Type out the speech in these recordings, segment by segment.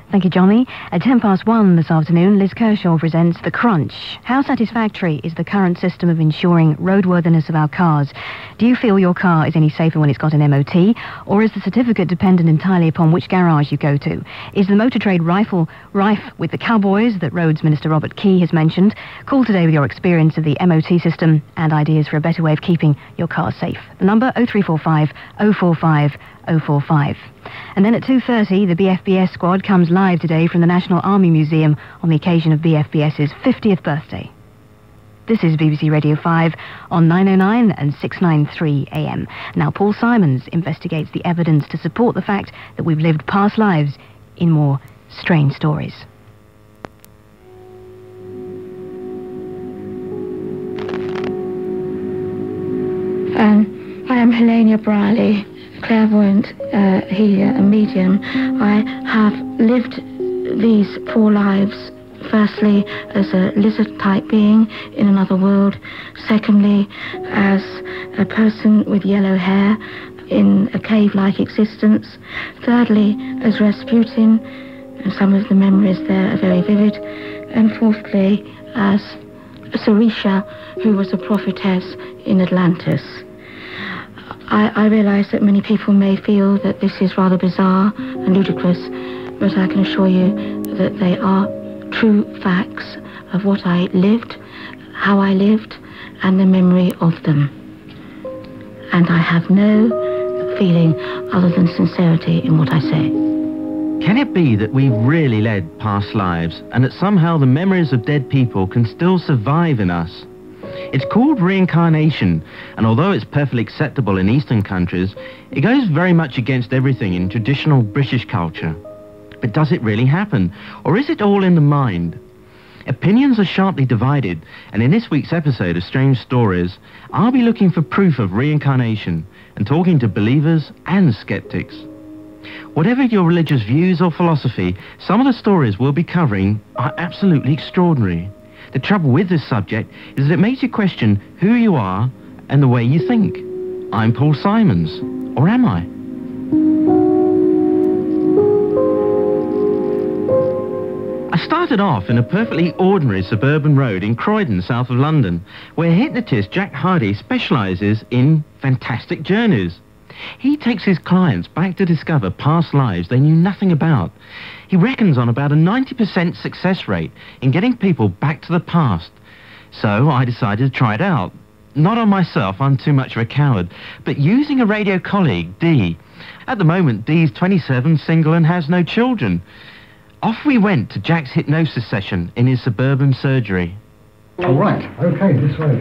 Thank you, Johnny. At 1:10 this afternoon, Liz Kershaw presents The Crunch. How satisfactory is the current system of ensuring roadworthiness of our cars? Do you feel your car is any safer when it's got an MOT, or is the certificate dependent entirely upon which garage you go to? Is the motor trade rife with the cowboys that Roads Minister Robert Key has mentioned? Call today with your experience of the MOT system and ideas for a better way of keeping your car safe. The number 0345 045 045. And then at 2:30, the BFBS squad comes live today from the National Army Museum on the occasion of BFBS's 50th birthday. This is BBC Radio 5 on 909 and 693 AM. Now, Paul Simons investigates the evidence to support the fact that we've lived past lives in more strange stories. I am Helena Briley, clairvoyant healer and medium. I have lived these 4 lives. Firstly, as a lizard-type being in another world. Secondly, as a person with yellow hair in a cave-like existence. Thirdly, as Rasputin, and some of the memories there are very vivid. And fourthly, as Sarisha, who was a prophetess in Atlantis. I realise that many people may feel that this is rather bizarre and ludicrous, but I can assure you that they are true facts of what I lived, how I lived, and the memory of them. And I have no feeling other than sincerity in what I say. Can it be that we've really led past lives, and that somehow the memories of dead people can still survive in us? It's called reincarnation, and although it's perfectly acceptable in Eastern countries, it goes very much against everything in traditional British culture. But does it really happen, or is it all in the mind? Opinions are sharply divided, and in this week's episode of Strange Stories, I'll be looking for proof of reincarnation and talking to believers and skeptics. Whatever your religious views or philosophy, some of the stories we'll be covering are absolutely extraordinary. The trouble with this subject is that it makes you question who you are and the way you think. I'm Paul Simons, or am I? I started off in a perfectly ordinary suburban road in Croydon, south of London, where hypnotist Jack Hardy specialises in fantastic journeys. He takes his clients back to discover past lives they knew nothing about. He reckons on about a 90% success rate in getting people back to the past. So I decided to try it out. Not on myself, I'm too much of a coward, but using a radio colleague, Dee. At the moment, Dee's 27, single and has no children. Off we went to Jack's hypnosis session in his suburban surgery. All right, okay, this way.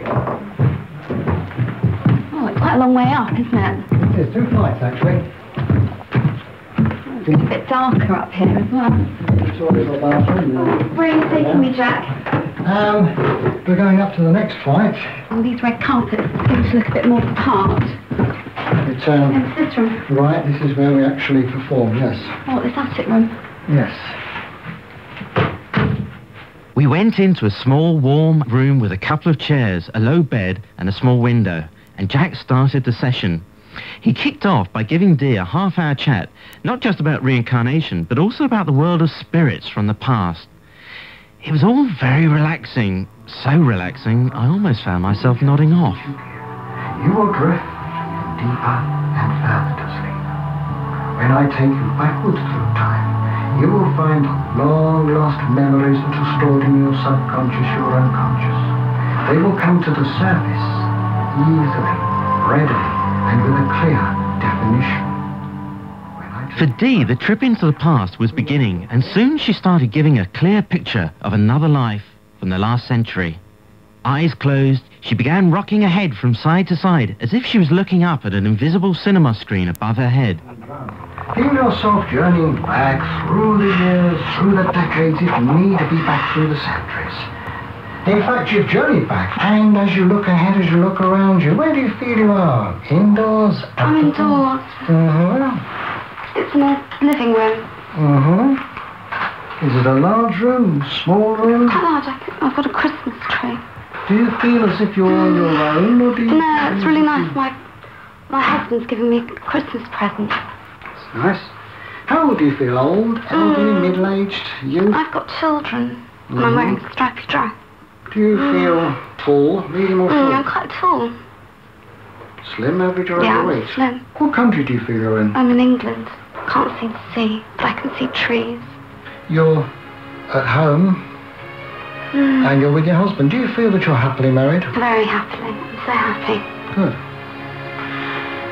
Oh, it's quite a long way up, isn't it? There's 2 flights, actually. It's a bit darker up here as well. Where are you taking me, Jack? We're going up to the next flight. And these red carpets seem to look a bit more apart. It's, And this room. right, this is where we actually perform, yes. Oh, is that it, room? Yes. We went into a small, warm room with a couple of chairs, a low bed and a small window, and Jack started the session. He kicked off by giving Dee a half-hour chat, not just about reincarnation, but also about the world of spirits from the past. It was all very relaxing, so relaxing, I almost found myself nodding off. You will drift deeper and further to sleep. When I take you backwards through time, you will find long-lost memories that are stored in your subconscious, your unconscious. They will come to the surface easily, readily, and with a clear definition. For Dee, the trip into the past was beginning, and soon she started giving a clear picture of another life from the last century. Eyes closed, she began rocking her head from side to side, as if she was looking up at an invisible cinema screen above her head. Feel yourself journeying back through the years, through the decades, if need be, back through the centuries. In fact, you've journeyed back, and as you look ahead, as you look around you, where do you feel you are? Indoors? I'm indoors. It's in a living room. Is it a large room, small room? Quite large. I've got a Christmas tree. Do you feel as if you're on your own, or do you... No, it's really nice. My husband's given me a Christmas present. It's nice. How old do you feel? Old? Elderly? Middle-aged? Youth? I've got children. And I'm wearing a strappy dress. Do you feel tall, medium or short? I'm quite tall. Slim, average or Yeah, overweight? I'm slim. What country do you feel you're in? I'm in England. Can't see the sea, but I can see trees. You're at home and you're with your husband. Do you feel that you're happily married? Very happily. I'm so happy. Good.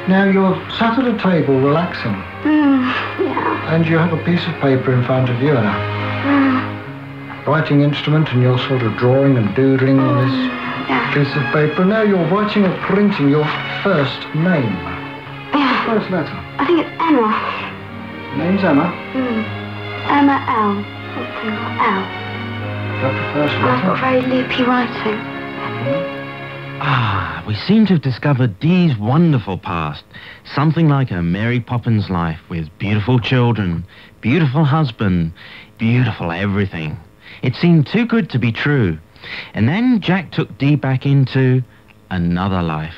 Now you're sat at a table relaxing Yeah. and you have a piece of paper in front of you and a writing instrument, and you're sort of drawing and doodling on this piece of paper. Now you're writing or printing your first name. Yeah. First letter. I think it's Emma. Name's Emma. Emma L. Something like L. That's the first I've letter. got very loopy writing. We seem to have discovered Dee's wonderful past. Something like a Mary Poppins life with beautiful children, beautiful husband, beautiful everything. It seemed too good to be true. And then Jack took Dee back into another life.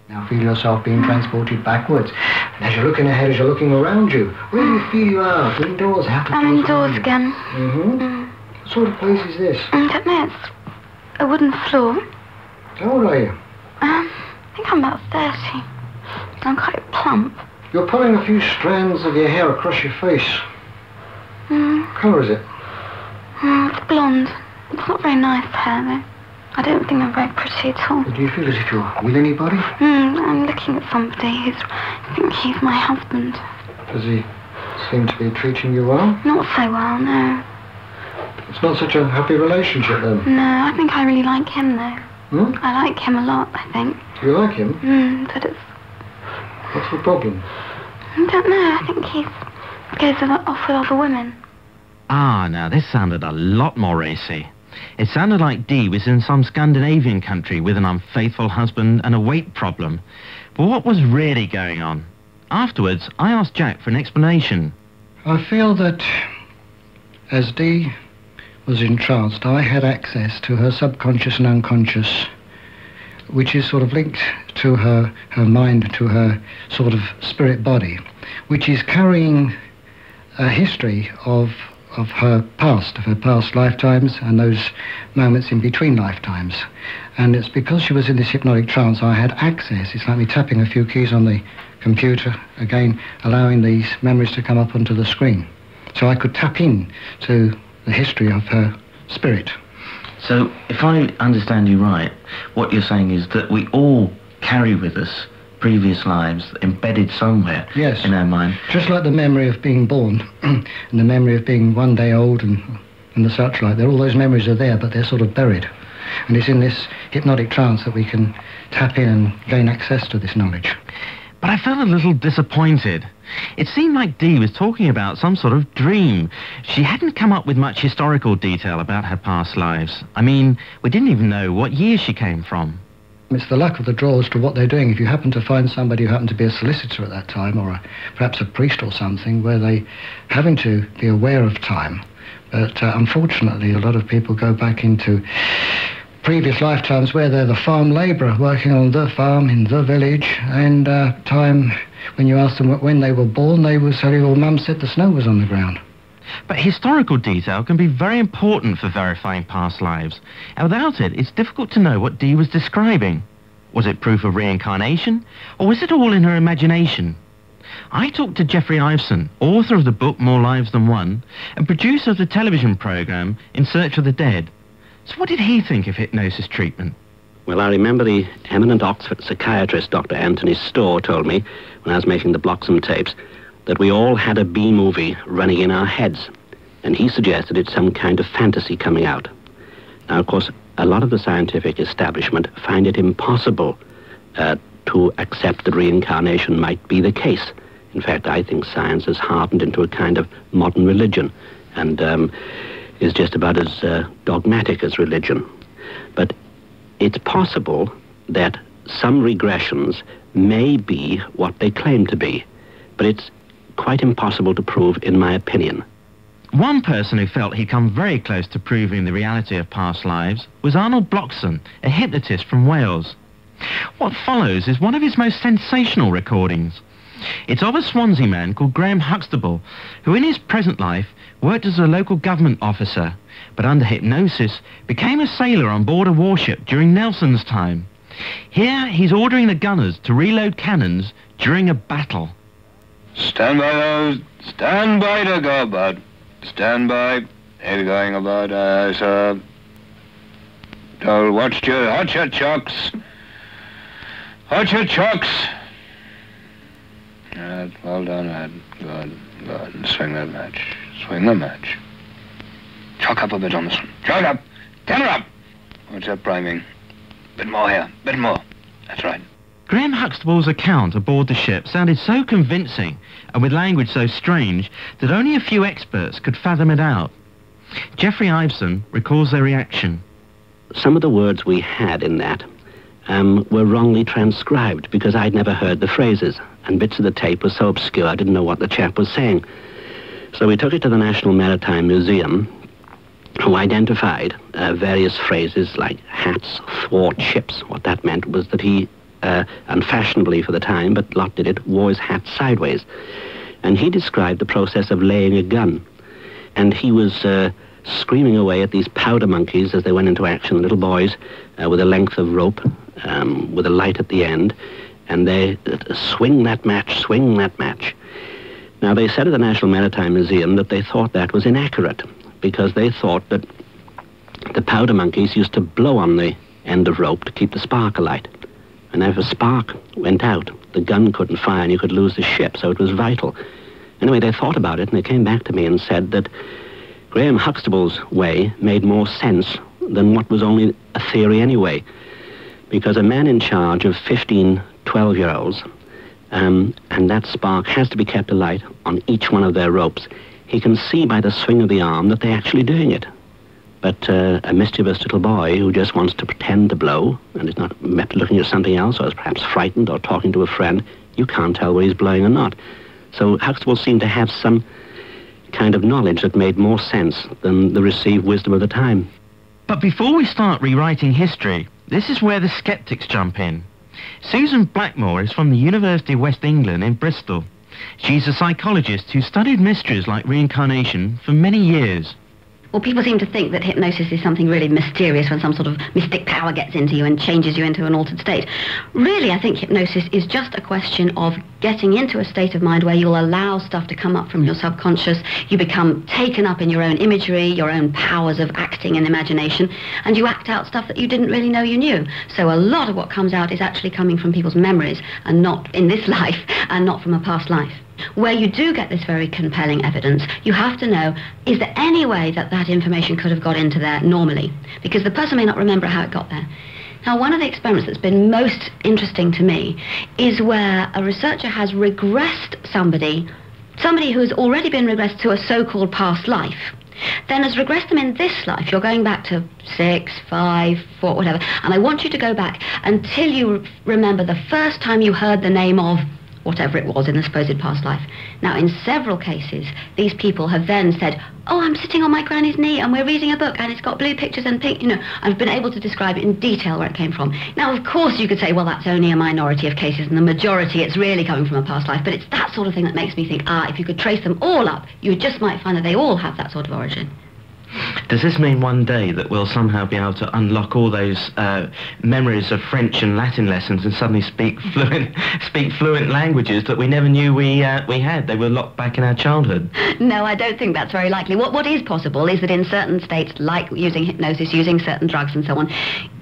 Now feel yourself being transported backwards. And as you're looking ahead, as you're looking around you, where do you feel you are? Indoors? I'm indoors again. What sort of place is this? I don't know, it's a wooden floor. How old are you? I think I'm about 30. I'm quite plump. You're pulling a few strands of your hair across your face. What colour is it? It's blonde. It's not very nice hair, though. I don't think I'm very pretty at all. Do you feel as if you're with anybody? I'm looking at somebody I think he's my husband. Does he seem to be treating you well? Not so well, no. It's not such a happy relationship then? No, I think I really like him, though. I like him a lot, I think. Do you like him? But it's... What's the problem? I don't know, I think he goes off with other women. Now this sounded a lot more racy. It sounded like Dee was in some Scandinavian country with an unfaithful husband and a weight problem. But what was really going on? Afterwards, I asked Jack for an explanation. I feel that as Dee was entranced, I had access to her subconscious and unconscious, which is sort of linked to her mind, to her sort of spirit body, which is carrying a history of her past lifetimes and those moments in between lifetimes. And it's because she was in this hypnotic trance I had access. It's like me tapping a few keys on the computer, again allowing these memories to come up onto the screen. So I could tap in to the history of her spirit. So, if I understand you right, what you're saying is that we all carry with us previous lives embedded somewhere in our mind. Just like the memory of being born and the memory of being one day old and the such like. All those memories are there, but they're sort of buried. And it's in this hypnotic trance that we can tap in and gain access to this knowledge. But I felt a little disappointed. It seemed like Dee was talking about some sort of dream. She hadn't come up with much historical detail about her past lives. I mean, we didn't even know what year she came from. It's the luck of the draw as to what they're doing. If you happen to find somebody who happened to be a solicitor at that time, or perhaps a priest or something, where they having to be aware of time. But unfortunately, a lot of people go back into previous lifetimes where they're the farm labourer working on the farm in the village, and time when you ask them when they were born, they will say, well, Mum said the snow was on the ground. But historical detail can be very important for verifying past lives. And without it, it's difficult to know what Dee was describing. Was it proof of reincarnation, or was it all in her imagination? I talked to Jeffrey Iveson, author of the book More Lives Than One, and producer of the television programme In Search of the Dead. So what did he think of hypnosis treatment? Well, I remember the eminent Oxford psychiatrist, Dr. Anthony Storr, told me, when I was making the Bloxham tapes, that we all had a B-movie running in our heads, and he suggested it's some kind of fantasy coming out. Now, of course, a lot of the scientific establishment find it impossible to accept that reincarnation might be the case. In fact, I think science has hardened into a kind of modern religion, and is just about as dogmatic as religion. But it's possible that some regressions may be what they claim to be, but it's quite impossible to prove, in my opinion. One person who felt he'd come very close to proving the reality of past lives was Arnold Bloxham, a hypnotist from Wales. What follows is one of his most sensational recordings. It's of a Swansea man called Graham Huxtable, who in his present life worked as a local government officer, but under hypnosis became a sailor on board a warship during Nelson's time. Here he's ordering the gunners to reload cannons during a battle. Stand by those. Stand by to go, bud. Stand by. Heavy going about, aye, sir. Told, watch your chucks. Watch your chucks. Right, well done, lad. Good, good. Swing that match. Swing the match. Chalk up a bit on this one. Chalk up. Turn her up. What's that priming? Bit more here. Bit more. That's right. Graham Huxtable's account aboard the ship sounded so convincing, and with language so strange, that only a few experts could fathom it out. Geoffrey Iveson recalls their reaction. Some of the words we had in that were wrongly transcribed because I'd never heard the phrases, and bits of the tape were so obscure I didn't know what the chap was saying. So we took it to the National Maritime Museum, who identified various phrases like hats, thwart ships. What that meant was that he, unfashionably for the time, but Lot did it, wore his hat sideways. And he described the process of laying a gun. And he was screaming away at these powder monkeys as they went into action, little boys with a length of rope, with a light at the end, and they swing that match, swing that match. Now, they said at the National Maritime Museum that they thought that was inaccurate, because they thought that the powder monkeys used to blow on the end of rope to keep the spark alight. And if a spark went out, the gun couldn't fire and you could lose the ship, so it was vital. Anyway, they thought about it and they came back to me and said that Graham Huxtable's way made more sense than what was only a theory anyway. Because a man in charge of 15, 12-year-olds, and that spark has to be kept alight on each one of their ropes, he can see by the swing of the arm that they're actually doing it. But a mischievous little boy who just wants to pretend to blow and is not looking at something else or is perhaps frightened or talking to a friend, you can't tell whether he's blowing or not. So Huxtable seemed to have some kind of knowledge that made more sense than the received wisdom of the time. But before we start rewriting history, this is where the skeptics jump in. Susan Blackmore is from the University of West England in Bristol. She's a psychologist who studied mysteries like reincarnation for many years. Well, people seem to think that hypnosis is something really mysterious when some sort of mystic power gets into you and changes you into an altered state. Really, I think hypnosis is just a question of getting into a state of mind where you'll allow stuff to come up from your subconscious. You become taken up in your own imagery, your own powers of acting and imagination, and you act out stuff that you didn't really know you knew. So a lot of what comes out is actually coming from people's memories and not in this life and not from a past life. Where you do get this very compelling evidence, you have to know, is there any way that that information could have got into there normally? Because the person may not remember how it got there. Now, one of the experiments that's been most interesting to me is where a researcher has regressed somebody who has already been regressed to a so-called past life, then has regressed them in this life. You're going back to 6, 5, 4, whatever, and I want you to go back until you remember the first time you heard the name of whatever it was in the supposed past life. Now, in several cases, these people have then said, oh, I'm sitting on my granny's knee and we're reading a book and it's got blue pictures and pink, I've been able to describe it in detail where it came from. Now, of course, you could say, well, that's only a minority of cases and the majority, it's really coming from a past life, but it's that sort of thing that makes me think, if you could trace them all up, you just might find that they all have that sort of origin. Does this mean one day that we'll somehow be able to unlock all those memories of French and Latin lessons and suddenly speak fluent languages that we never knew we had? They were locked back in our childhood. No, I don't think that's very likely. What is possible is that in certain states, like using hypnosis, using certain drugs and so on,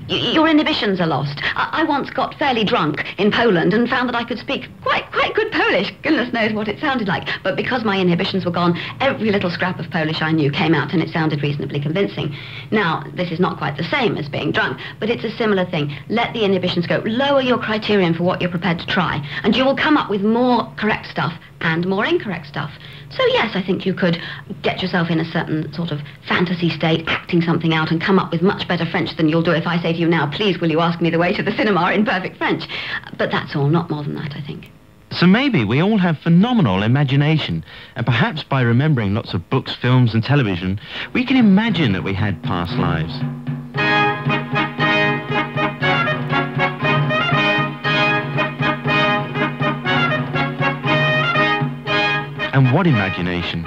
your inhibitions are lost. I once got fairly drunk in Poland and found that I could speak quite good Polish. Goodness knows what it sounded like. But because my inhibitions were gone, every little scrap of Polish I knew came out and it sounded reasonably convincing. Now, this is not quite the same as being drunk, but it's a similar thing. Let the inhibitions go. Lower your criterion for what you're prepared to try, and you will come up with more correct stuff and more incorrect stuff. So yes, I think you could get yourself in a certain sort of fantasy state, acting something out, and come up with much better French than you'll do if I say to you now, please will you ask me the way to the cinema in perfect French. But that's all, not more than that, I think. So maybe we all have phenomenal imagination, and perhaps by remembering lots of books, films and television, we can imagine that we had past lives. And what imagination!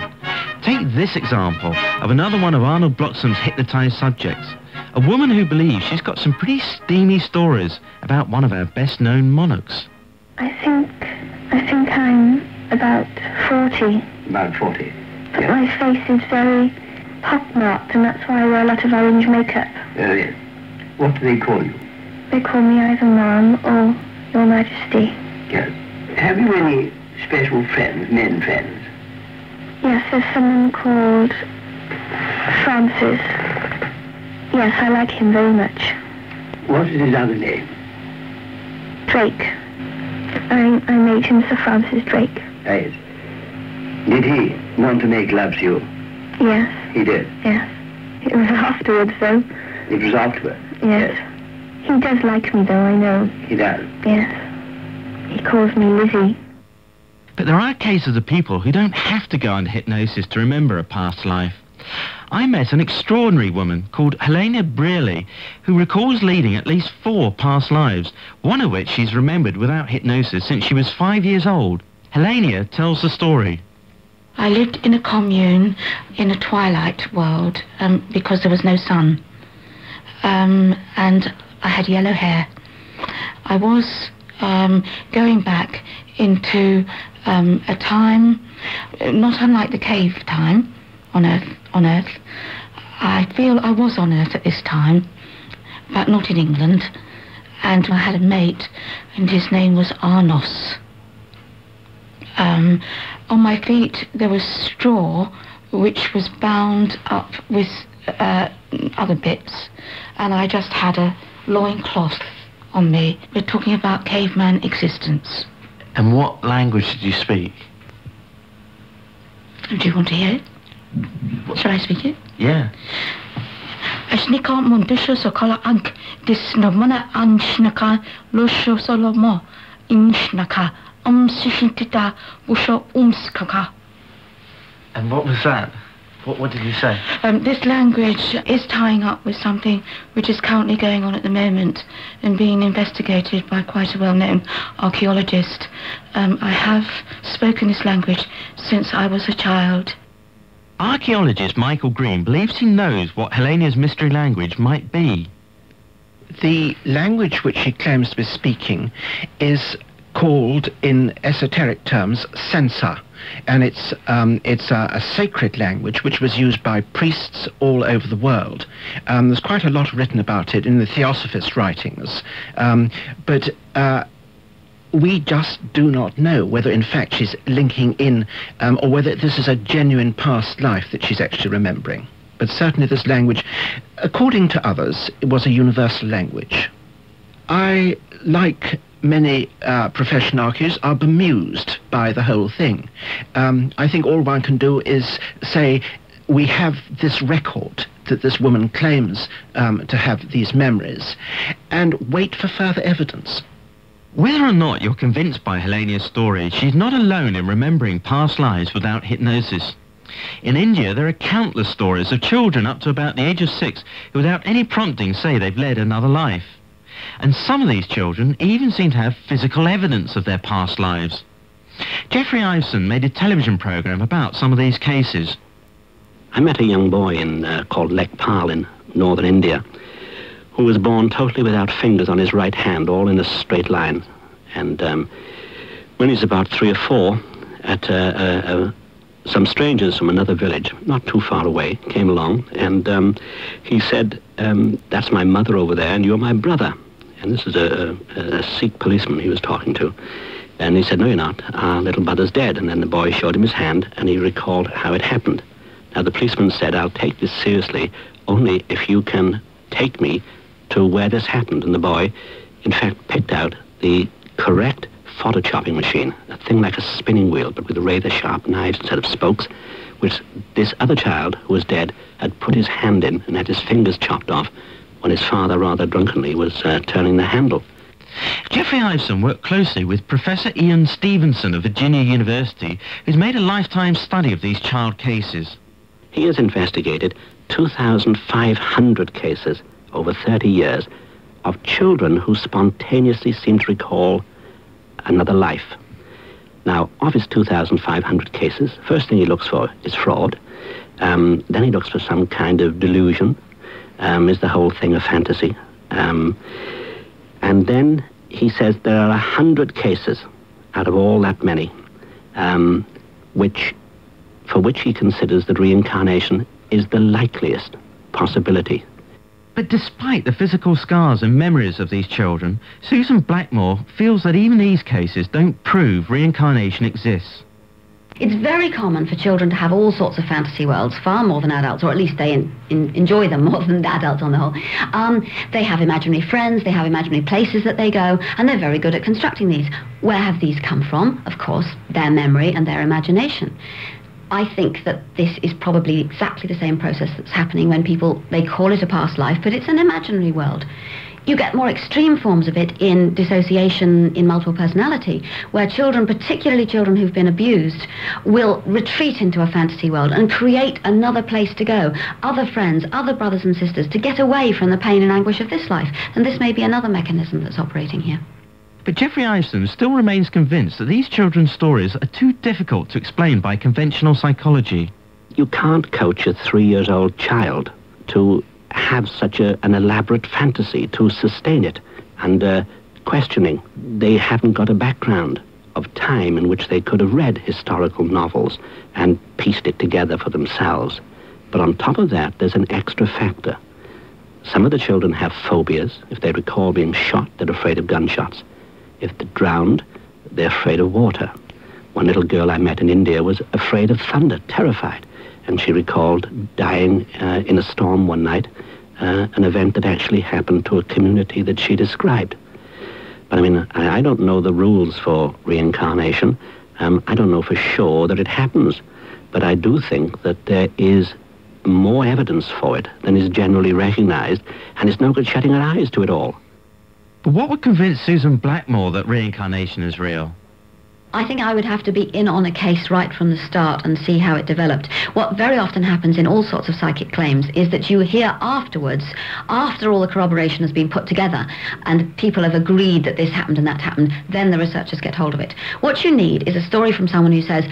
Take this example of another one of Arnold Bloxham's hypnotised subjects, a woman who believes she's got some pretty steamy stories about one of our best-known monarchs. I think I'm about 40. About 40. But my face is very pockmarked, and that's why I wear a lot of orange makeup. Yes. What do they call you? They call me either Mom or Your Majesty. Yes. Have you any special friends, men friends? Yes, there's someone called Francis. Yes, I like him very much. What is his other name? Drake. I made him Sir Francis Drake. Yes. Did he want to make love to you? Yes. He did? Yes. It was afterwards, though. It was afterward? Yes. He does like me, though, I know. He does? Yes. He calls me Lizzie. But there are cases of people who don't have to go under hypnosis to remember a past life. I met an extraordinary woman called Helena Brearley, who recalls leading at least 4 past lives, one of which she's remembered without hypnosis since she was 5 years old. Helena tells the story. I lived in a commune in a twilight world because there was no sun. And I had yellow hair. I was going back into a time not unlike the cave time on Earth. I feel I was on Earth at this time, but not in England. And I had a mate, and his name was Arnos. On my feet there was straw, which was bound up with other bits, and I just had a loincloth on me. We're talking about caveman existence. And what language did you speak? Do you want to hear it? Shall I speak it? Yeah. Ashnika mundisho sokola ank disnamana anshnaka lusho solomo inshnaka umsishintita usho umskaka. And what was that? What did you say? This language is tying up with something which is currently going on at the moment and being investigated by quite a well-known archaeologist. I have spoken this language since I was a child. Archaeologist Michael Green believes he knows what Helena's mystery language might be. The language which she claims to be speaking is called, in esoteric terms, Sensa. And it's a sacred language which was used by priests all over the world. There's quite a lot written about it in the Theosophist writings, but we just do not know whether in fact she's linking in or whether this is a genuine past life that she's actually remembering. But certainly this language, according to others, it was a universal language. I, like many professional archaeologists, are bemused by the whole thing. I think all one can do is say, we have this record that this woman claims to have these memories, and wait for further evidence. Whether or not you're convinced by Helena's story, she's not alone in remembering past lives without hypnosis. In India, there are countless stories of children up to about the age of 6 who without any prompting say they've led another life. And some of these children even seem to have physical evidence of their past lives. Jeffrey Iveson made a television program about some of these cases. I met a young boy called Lekpal in northern India, who was born totally without fingers on his right hand, all in a straight line. And when he was about 3 or 4, some strangers from another village, not too far away, came along, and he said, that's my mother over there, and you're my brother. And this is a Sikh policeman he was talking to. And he said, no, you're not. Our little brother's dead. And then the boy showed him his hand, and he recalled how it happened. Now, the policeman said, I'll take this seriously only if you can take me to where this happened. And the boy, in fact, picked out the correct fodder chopping machine, a thing like a spinning wheel, but with razor-sharp knives instead of spokes, which this other child, who was dead, had put his hand in and had his fingers chopped off when his father, rather drunkenly, was turning the handle. Jeffrey Iveson worked closely with Professor Ian Stevenson of Virginia University, who's made a lifetime study of these child cases. He has investigated 2,500 cases over 30 years of children who spontaneously seem to recall another life. Now, of his 2,500 cases, first thing he looks for is fraud. Then he looks for some kind of delusion. Is the whole thing a fantasy? And then he says there are 100 cases out of all that many for which he considers that reincarnation is the likeliest possibility. But despite the physical scars and memories of these children, Susan Blackmore feels that even these cases don't prove reincarnation exists. It's very common for children to have all sorts of fantasy worlds, far more than adults, or at least they enjoy them more than adults on the whole. They have imaginary friends, they have imaginary places that they go, and they're very good at constructing these. Where have these come from? Of course, their memory and their imagination. I think that this is probably exactly the same process that's happening when they call it a past life, but it's an imaginary world. You get more extreme forms of it in dissociation in multiple personality, where children, particularly children who've been abused, will retreat into a fantasy world and create another place to go, other friends, other brothers and sisters, to get away from the pain and anguish of this life. And this may be another mechanism that's operating here. But Jeffrey Iveson still remains convinced that these children's stories are too difficult to explain by conventional psychology. You can't coach a 3-year-old child to have such an elaborate fantasy, to sustain it. And questioning, they haven't got a background of time in which they could have read historical novels and pieced it together for themselves. But on top of that, there's an extra factor. Some of the children have phobias. If they recall being shot, they're afraid of gunshots. If they're drowned, they're afraid of water. One little girl I met in India was afraid of thunder, terrified. And she recalled dying in a storm one night, an event that actually happened to a community that she described. But I mean, I don't know the rules for reincarnation. I don't know for sure that it happens. But I do think that there is more evidence for it than is generally recognized, and it's no good shutting our eyes to it all. But what would convince Susan Blackmore that reincarnation is real? I think I would have to be in on a case right from the start and see how it developed. What very often happens in all sorts of psychic claims is that you hear afterwards, after all the corroboration has been put together and people have agreed that this happened and that happened, then the researchers get hold of it. What you need is a story from someone who says,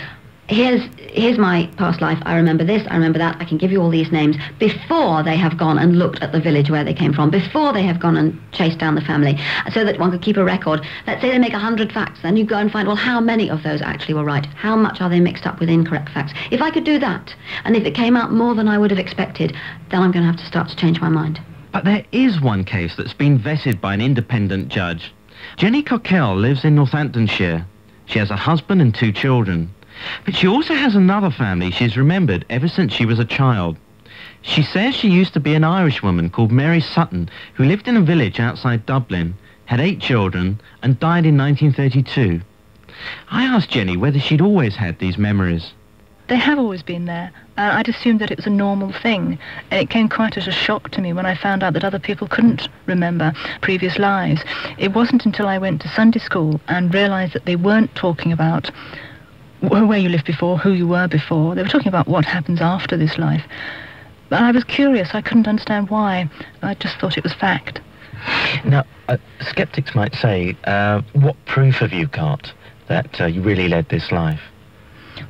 here's my past life, I remember this, I remember that, I can give you all these names, before they have gone and looked at the village where they came from, before they have gone and chased down the family, so that one could keep a record. Let's say they make 100 facts, then you go and find, well, how many of those actually were right? How much are they mixed up with incorrect facts? If I could do that, and if it came out more than I would have expected, then I'm going to have to start to change my mind. But there is one case that's been vetted by an independent judge. Jenny Cockell lives in Northamptonshire. She has a husband and 2 children. But she also has another family she's remembered ever since she was a child. She says she used to be an Irish woman called Mary Sutton, who lived in a village outside Dublin, had 8 children, and died in 1932. I asked Jenny whether she'd always had these memories. They have always been there. I'd assumed that it was a normal thing. And it came quite as a shock to me when I found out that other people couldn't remember previous lives. It wasn't until I went to Sunday school and realised that they weren't talking about where you lived before, who you were before. They were talking about what happens after this life. But I was curious. I couldn't understand why. I just thought it was fact. Now, skeptics might say, what proof have you got that you really led this life?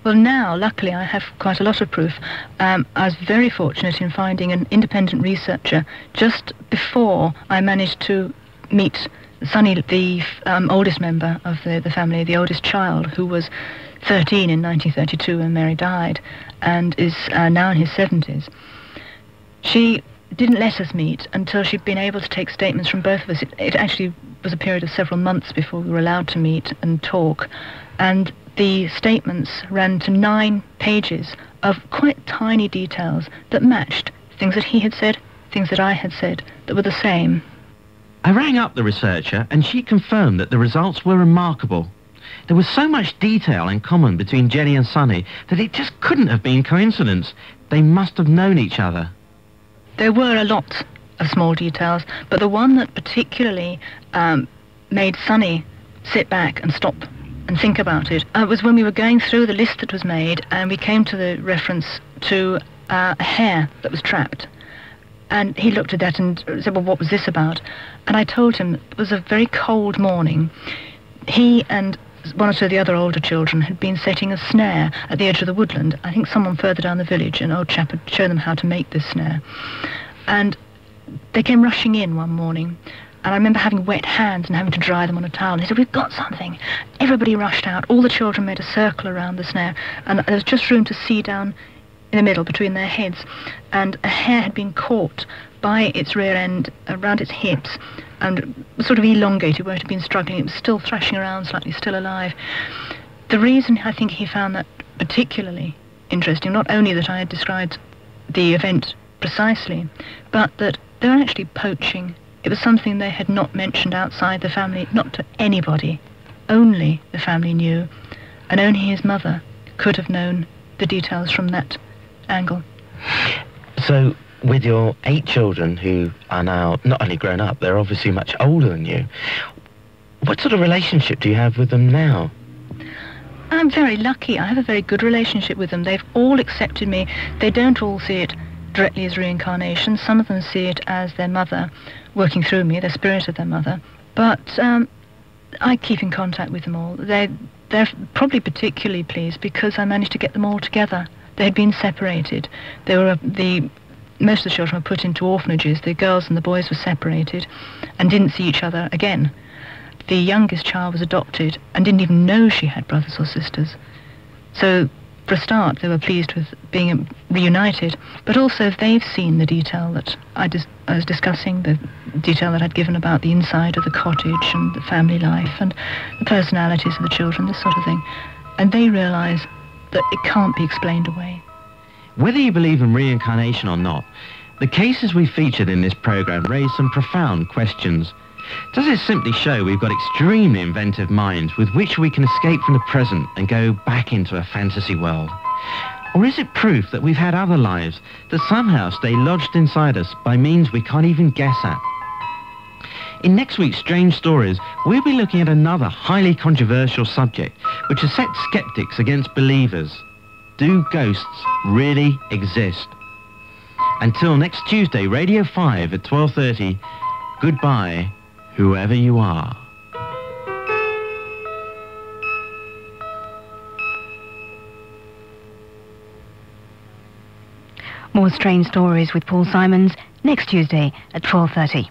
Well, now, luckily, I have quite a lot of proof. I was very fortunate in finding an independent researcher just before I managed to meet Sonny, the oldest member of the family, the oldest child, who was 13 in 1932 when Mary died, and is now in his 70s. She didn't let us meet until she'd been able to take statements from both of us. It actually was a period of several months before we were allowed to meet and talk, and the statements ran to 9 pages of quite tiny details that matched things that he had said, things that I had said, that were the same. I rang up the researcher and she confirmed that the results were remarkable. There was so much detail in common between Jenny and Sonny that it just couldn't have been coincidence. They must have known each other. There were a lot of small details, but the one that particularly made Sonny sit back and stop and think about it was when we were going through the list that was made and we came to the reference to a hare that was trapped. And he looked at that and said, well, what was this about? And I told him it was a very cold morning. He and one or two of the other older children had been setting a snare at the edge of the woodland. I think someone further down the village, an old chap, had shown them how to make this snare. And they came rushing in one morning, and I remember having wet hands and having to dry them on a towel. And they said, "We've got something." Everybody rushed out. All the children made a circle around the snare, and there was just room to see down in the middle between their heads. And a hare had been caught by its rear end around its hips and sort of elongated where it had been struggling. It was still thrashing around slightly, still alive. The reason I think he found that particularly interesting, not only that I had described the event precisely, but that they were actually poaching. It was something they had not mentioned outside the family, not to anybody. Only the family knew, and only his mother could have known the details from that angle. So, with your 8 children who are now not only grown up, they're obviously much older than you, what sort of relationship do you have with them now? I'm very lucky. I have a very good relationship with them. They've all accepted me. They don't all see it directly as reincarnation. Some of them see it as their mother working through me, the spirit of their mother. But I keep in contact with them all. They're probably particularly pleased because I managed to get them all together. They had been separated. Most of the children were put into orphanages. The girls and the boys were separated and didn't see each other again. The youngest child was adopted and didn't even know she had brothers or sisters. So, for a start, they were pleased with being reunited, but also they've seen the detail that I was discussing, the detail that I'd given about the inside of the cottage and the family life and the personalities of the children, this sort of thing. And they realise that it can't be explained away. Whether you believe in reincarnation or not, the cases we featured in this programme raise some profound questions. Does it simply show we've got extremely inventive minds with which we can escape from the present and go back into a fantasy world? Or is it proof that we've had other lives that somehow stay lodged inside us by means we can't even guess at? In next week's Strange Stories, we'll be looking at another highly controversial subject which has set skeptics against believers. Do ghosts really exist? Until next Tuesday, Radio 5 at 12:30, goodbye, whoever you are. More Strange Stories with Paul Simons next Tuesday at 12:30.